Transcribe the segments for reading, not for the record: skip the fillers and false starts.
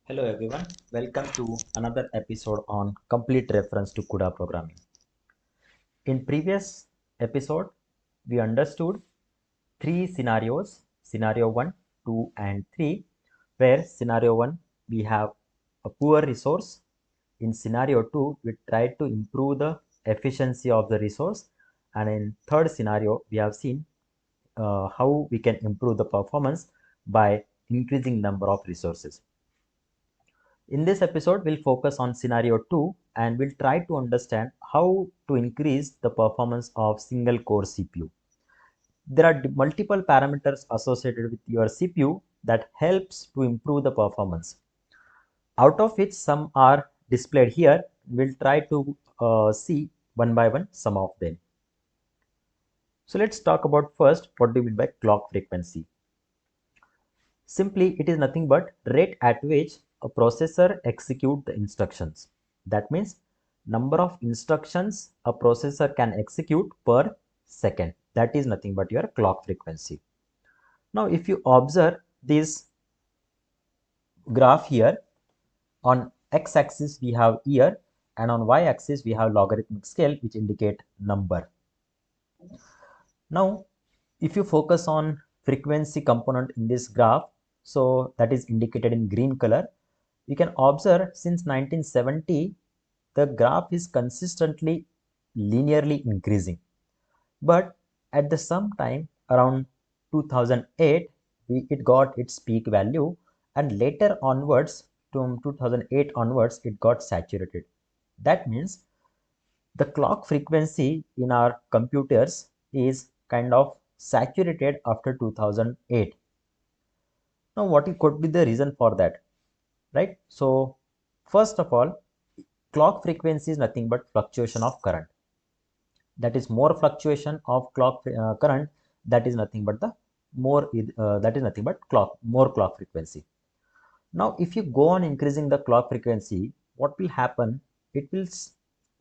Hello everyone, welcome to another episode on complete reference to CUDA programming. In previous episode, we understood three scenarios, scenario 1, 2 and 3, where scenario 1 we have a poor resource. In scenario 2, we tried to improve the efficiency of the resource, and in third scenario, we have seen how we can improve the performance by increasing number of resources. In this episode, we'll focus on scenario 2 and we'll try to understand how to increase the performance of single core CPU. There are multiple parameters associated with your CPU that helps to improve the performance. Out of which some are displayed here. We'll try to see one by one some of them. So let's talk about first what do we mean by clock frequency. Simply, it is nothing but rate at which a processor executes the instructions. That means number of instructions a processor can execute per second. That is nothing but your clock frequency. Now, if you observe this graph here, on x-axis we have year and on y-axis we have logarithmic scale which indicate number. Now, if you focus on frequency component in this graph, so that is indicated in green color, you can observe since 1970 the graph is consistently linearly increasing, but at the some time around 2008 it got its peak value, and later onwards from 2008 onwards it got saturated. That means the clock frequency in our computers is kind of saturated after 2008. Now what could be the reason for that, right? So first of all, clock frequency is nothing but fluctuation of current. That is more fluctuation of clock current, that is nothing but the that is nothing but more clock frequency. Now if you go on increasing the clock frequency, what will happen, it will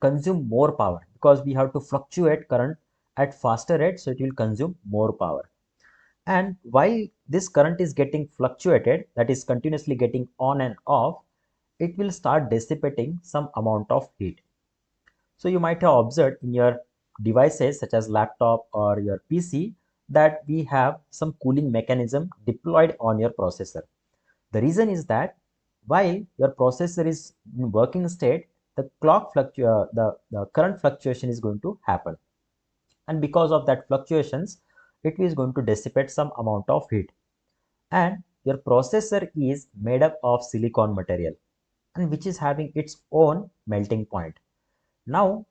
consume more power because we have to fluctuate current at faster rate, so it will consume more power. And while this current is getting fluctuated, that is continuously getting on and off, it will start dissipating some amount of heat. So you might have observed in your devices such as laptop or your PC that we have some cooling mechanism deployed on your processor. The reason is that while your processor is in working state, the the current fluctuation is going to happen, and because of that fluctuations, it is going to dissipate some amount of heat. And your processor is made up of silicon material, and which is having its own melting point. Now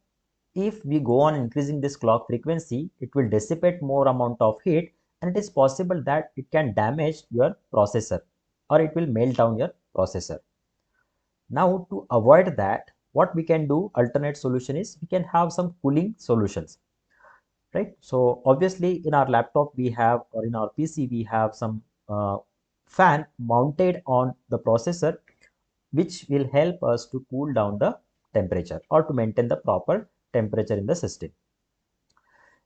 if we go on increasing this clock frequency, it will dissipate more amount of heat, and it is possible that it can damage your processor or it will melt down your processor. Now to avoid that, what we can do, alternate solution is we can have some cooling solutions, right? So obviously in our laptop we have, or in our PC we have some fan mounted on the processor, which will help us to cool down the temperature or to maintain the proper temperature in the system.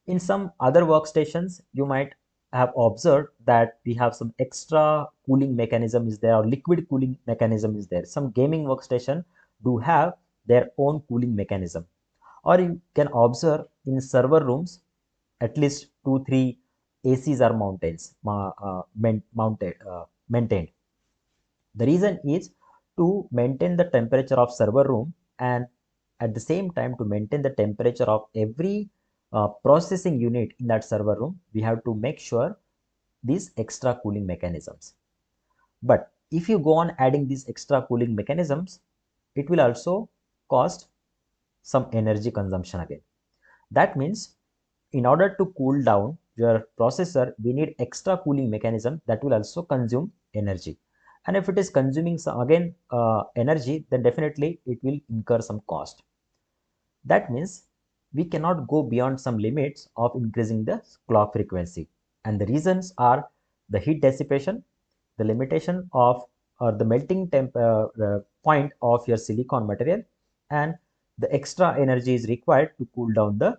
In some other workstations, you might have observed that we have some extra cooling mechanism is there, or liquid cooling mechanism is there. Some gaming workstation do have their own cooling mechanism. Or you can observe in server rooms, at least 2-3 ACs are maintained. The reason is to maintain the temperature of server room, and at the same time to maintain the temperature of every processing unit in that server room, we have to make sure these extra cooling mechanisms. But if you go on adding these extra cooling mechanisms, it will also cost some energy consumption again. That means in order to cool down your processor, we need extra cooling mechanism that will also consume energy. And if it is consuming some again energy, then definitely it will incur some cost. That means we cannot go beyond some limits of increasing the clock frequency. And the reasons are the heat dissipation, the limitation of or the melting point of your silicon material, and the extra energy is required to cool down the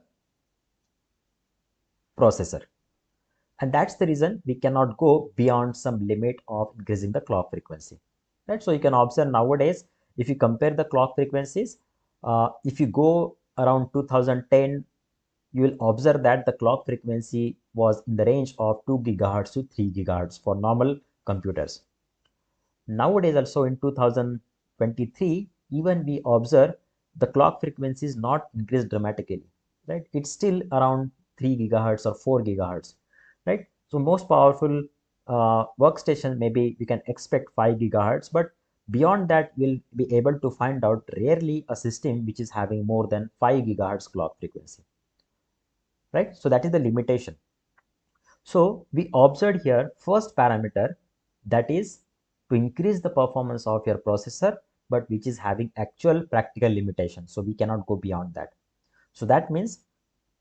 processor. And that's the reason we cannot go beyond some limit of increasing the clock frequency, right? So you can observe nowadays, if you compare the clock frequencies, if you go around 2010, you will observe that the clock frequency was in the range of 2 gigahertz to 3 gigahertz for normal computers. Nowadays also in 2023, even we observe the clock frequency is not increased dramatically, right? It's still around 3 gigahertz or 4 gigahertz, right? So most powerful workstation, maybe we can expect 5 gigahertz, but beyond that we'll be able to find out rarely a system which is having more than 5 gigahertz clock frequency, right? So that is the limitation. So we observed here first parameter, that is to increase the performance of your processor, but which is having actual practical limitation. So we cannot go beyond that. So that means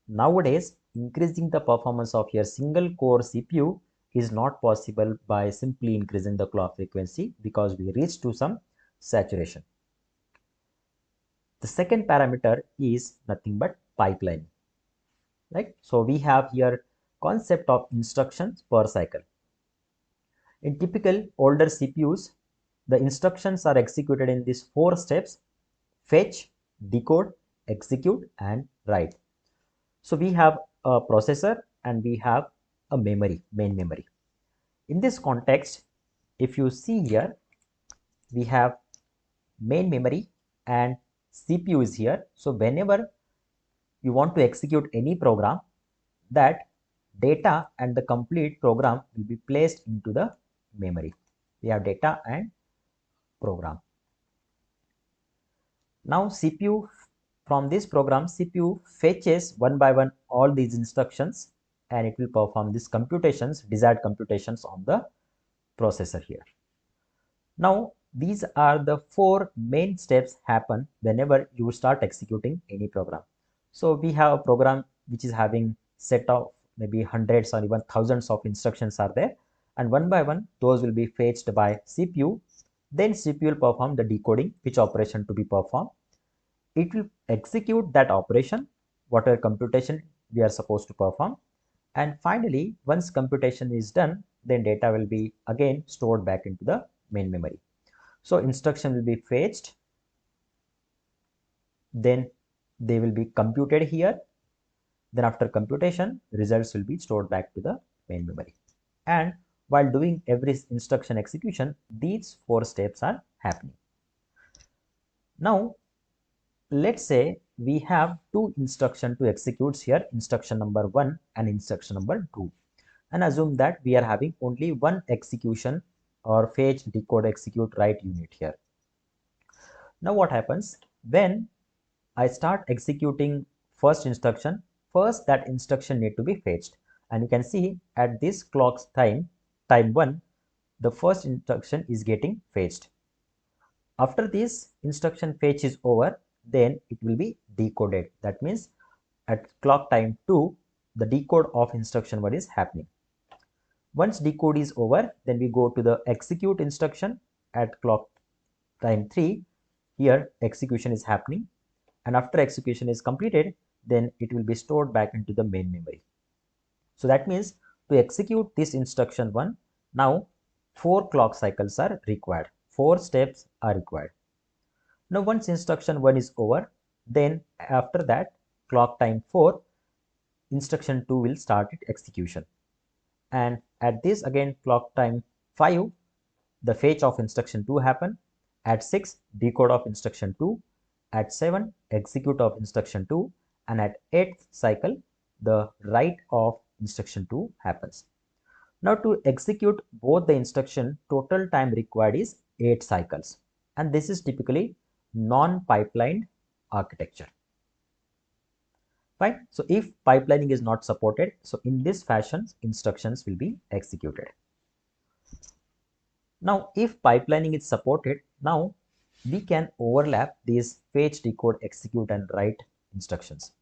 nowadays increasing the performance of your single core CPU is not possible by simply increasing the clock frequency, because we reach to some saturation. The second parameter is nothing but pipeline, right? So we have here concept of instructions per cycle. In typical older CPUs, the instructions are executed in these 4 steps: fetch, decode, execute, and write. So we have a processor and we have a memory, main memory. In this context, if you see here, we have main memory and CPU is here. So whenever you want to execute any program, that data and the complete program will be placed into the memory. We have data and program. Now CPU, from this program, CPU fetches one by one all these instructions and it will perform these computations, desired computations on the processor here. Now these are the 4 main steps happen whenever you start executing any program. So we have a program which is having set of maybe hundreds or even thousands of instructions are there, and one by one those will be fetched by CPU. Then CPU will perform the decoding, which operation to be performed. It will execute that operation, whatever computation we are supposed to perform, and finally once computation is done, then data will be again stored back into the main memory. So instruction will be fetched, then they will be computed here, then after computation results will be stored back to the main memory. And while doing every instruction execution, these 4 steps are happening. Now let's say we have 2 instruction to execute here, instruction number 1 and instruction number 2, and assume that we are having only one execution or fetch, decode, execute, write unit here. Now what happens when I start executing first instruction? First that instruction need to be fetched, and you can see at this clock's time 1, the first instruction is getting fetched. After this instruction fetch is over, then it will be decoded. That means at clock time 2, the decode of instruction 1 is happening. Once decode is over, then we go to the execute instruction at clock time 3. Here execution is happening, and after execution is completed, then it will be stored back into the main memory. So that means to execute this instruction 1, now 4 clock cycles are required, 4 steps are required. Now once instruction 1 is over, then after that clock time 4, instruction 2 will start its execution, and at this again clock time 5, the fetch of instruction 2 happen. At 6, decode of instruction 2. At 7, execute of instruction 2, and at 8th cycle, the write of instruction 2 happens. Now to execute both the instruction, total time required is 8 cycles, and this is typically non-pipelined architecture. Right? So if pipelining is not supported, so in this fashion instructions will be executed. Now if pipelining is supported, now we can overlap these fetch, decode, execute, and write instructions.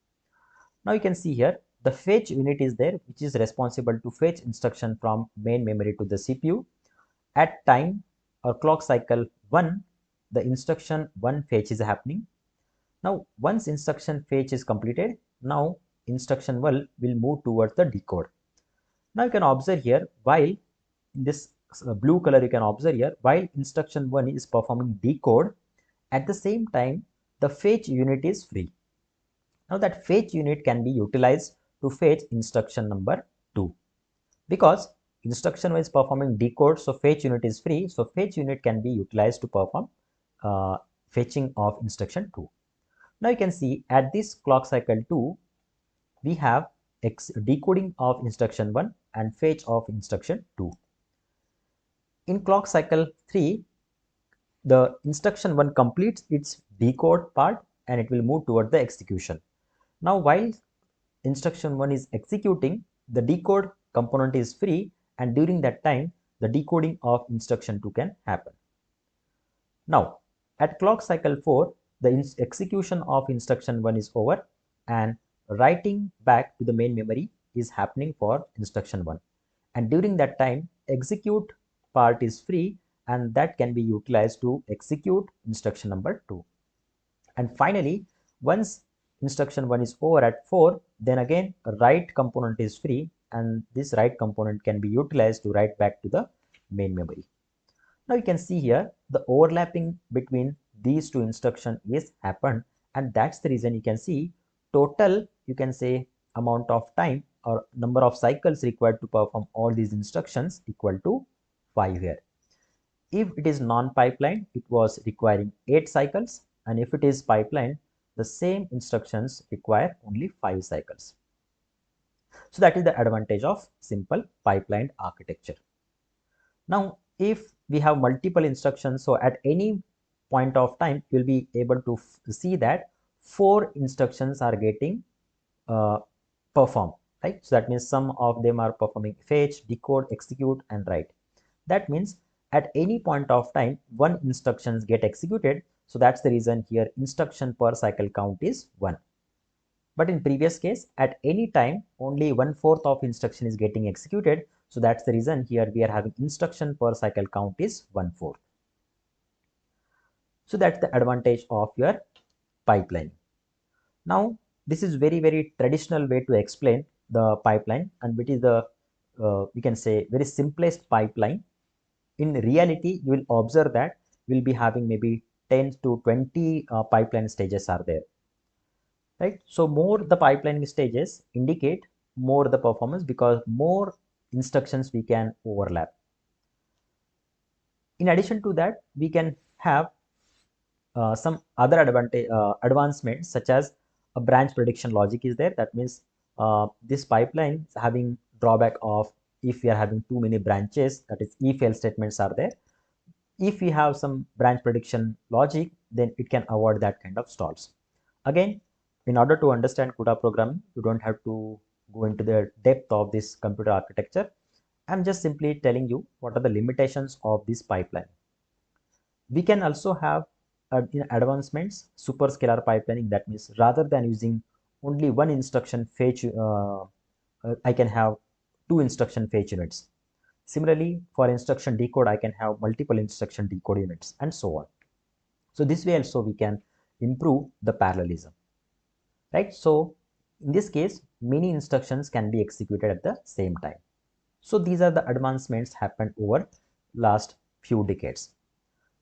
Now you can see here the fetch unit is there, which is responsible to fetch instruction from main memory to the CPU. At time or clock cycle 1, the instruction 1 fetch is happening. Now once instruction fetch is completed, now instruction 1 will move towards the decode. Now you can observe here, while in this blue color you can observe here, while instruction 1 is performing decode, at the same time the fetch unit is free. Now that fetch unit can be utilized to fetch instruction number 2, because instruction 1 is performing decode, so fetch unit is free, so fetch unit can be utilized to perform fetching of instruction 2. Now you can see at this clock cycle 2 we have decoding of instruction 1 and fetch of instruction 2. In clock cycle 3, the instruction 1 completes its decode part and it will move toward the execution. Now while instruction 1 is executing, the decode component is free, and during that time the decoding of instruction 2 can happen. Now at clock cycle 4, the execution of instruction 1 is over and writing back to the main memory is happening for instruction 1, and during that time execute part is free and that can be utilized to execute instruction number 2. And finally, once instruction 1 is over at 4, then again write component is free and this write component can be utilized to write back to the main memory. Now you can see here the overlapping between these two instructions is happened, and that's the reason you can see total, you can say, amount of time or number of cycles required to perform all these instructions equal to 5 here. If it is non-pipeline, it was requiring 8 cycles, and if it is pipeline, the same instructions require only 5 cycles. So that is the advantage of simple pipelined architecture. Now if we have multiple instructions, so at any point of time you will be able to see that 4 instructions are getting performed, right? So that means some of them are performing fetch, decode, execute and write. That means at any point of time 1 instructions get executed, so that's the reason here instruction per cycle count is 1. But in previous case, at any time only 1/4 of instruction is getting executed, so that's the reason here we are having instruction per cycle count is 1/4. So that's the advantage of your pipeline. Now this is very traditional way to explain the pipeline, and which is the we can say very simplest pipeline. In reality, you will observe that we'll be having maybe 10 to 20 pipeline stages are there, right? So more the pipeline stages indicate more the performance, because more instructions we can overlap. In addition to that, we can have some other advancements, such as a branch prediction logic is there. That means this pipeline is having drawback of if we are having too many branches, that is if else statements are there. If we have some branch prediction logic, then it can avoid that kind of stalls. Again, in order to understand CUDA programming, you don't have to go into the depth of this computer architecture. I'm just simply telling you what are the limitations of this pipeline. We can also have in advancements superscalar pipelining. That means rather than using only one instruction fetch, I can have 2 instruction fetch units. Similarly, for instruction decode, I can have multiple instruction decode units and so on. So this way also we can improve the parallelism, right? So in this case, many instructions can be executed at the same time. So these are the advancements happened over last few decades.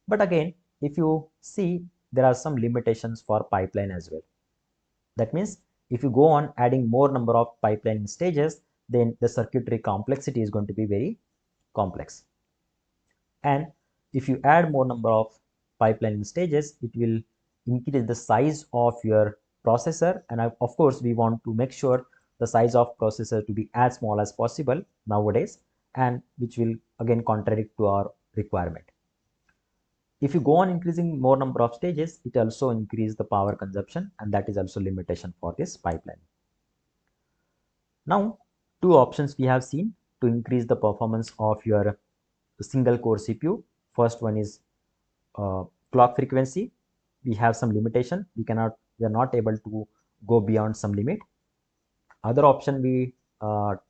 But again, if you see, there are some limitations for pipeline as well. That means if you go on adding more number of pipeline stages, then the circuitry complexity is going to be very complex. And if you add more number of pipeline stages, it will increase the size of your processor. And of course, we want to make sure the size of processor to be as small as possible nowadays, and which will again contradict to our requirement. If you go on increasing more number of stages, it also increase the power consumption, and that is also limitation for this pipeline. Now, 2 options we have seen to increase the performance of your single core CPU. First one is clock frequency. We have some limitation. We are not able to go beyond some limit. Other option we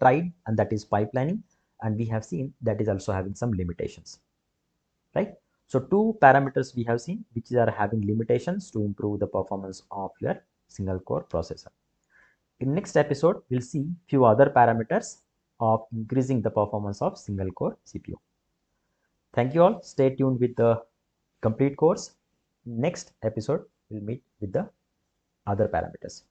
tried, and that is pipelining, and we have seen that is also having some limitations, right? So 2 parameters we have seen which are having limitations to improve the performance of your single core processor. In next episode, we'll see few other parameters of increasing the performance of single core CPU. Thank you all. Stay tuned with the complete course. Next episode, we'll meet with the other parameters.